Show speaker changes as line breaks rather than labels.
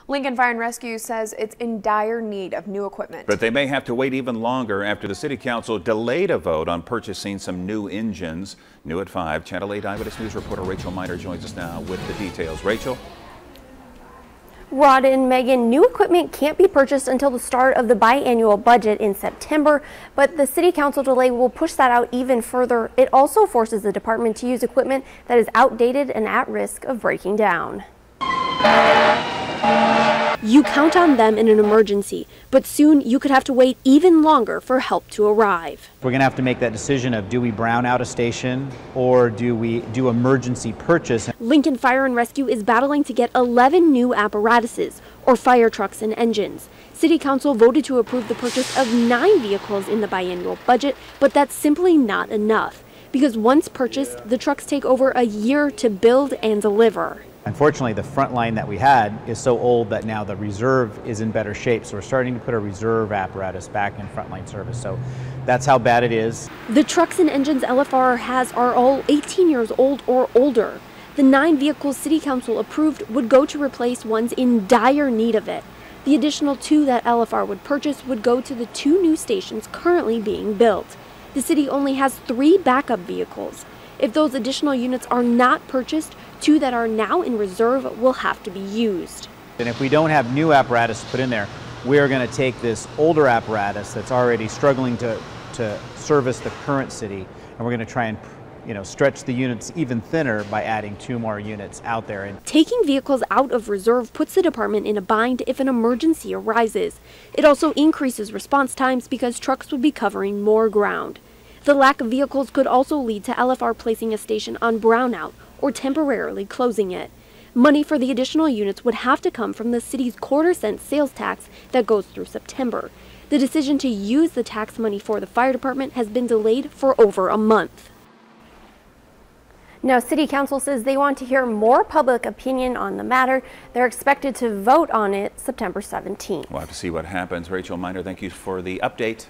Lincoln Fire and Rescue says it's in dire need of new equipment.
But they may have to wait even longer after the City Council delayed a vote on purchasing some new engines. New at 5, Channel 8 Eyewitness News reporter Rachel Miner joins us now with the details. Rachel?
Rod and Megan, new equipment can't be purchased until the start of the biannual budget in September, but the City Council delay will push that out even further. It also forces the department to use equipment that is outdated and at risk of breaking down. You count on them in an emergency, but soon you could have to wait even longer for help to arrive.
We're going to have to make that decision of, do we brown out a station or do we do emergency purchase?
Lincoln Fire and Rescue is battling to get 11 new apparatuses, or fire trucks and engines. City Council voted to approve the purchase of 9 vehicles in the biannual budget, but that's simply not enough, because once purchased, the trucks take over a year to build and deliver.
Unfortunately, the front line that we had is so old that now the reserve is in better shape. So we're starting to put a reserve apparatus back in frontline service. So that's how bad it is.
The trucks and engines LFR has are all 18 years old or older. The 9 vehicles City Council approved would go to replace ones in dire need of it. The additional 2 that LFR would purchase would go to the 2 new stations currently being built. The city only has 3 backup vehicles. If those additional units are not purchased, 2 that are now in reserve will have to be used.
And if we don't have new apparatus to put in there, we're going to take this older apparatus that's already struggling to service the current city, and we're going to try and stretch the units even thinner by adding 2 more units out there. And
taking vehicles out of reserve puts the department in a bind if an emergency arises. It also increases response times because trucks would be covering more ground. The lack of vehicles could also lead to LFR placing a station on brownout or temporarily closing it. Money for the additional units would have to come from the city's quarter-cent sales tax that goes through September. The decision to use the tax money for the fire department has been delayed for over a month. Now, City Council says they want to hear more public opinion on the matter. They're expected to vote on it September 17th.
We'll have to see what happens. Rachel Miner, thank you for the update.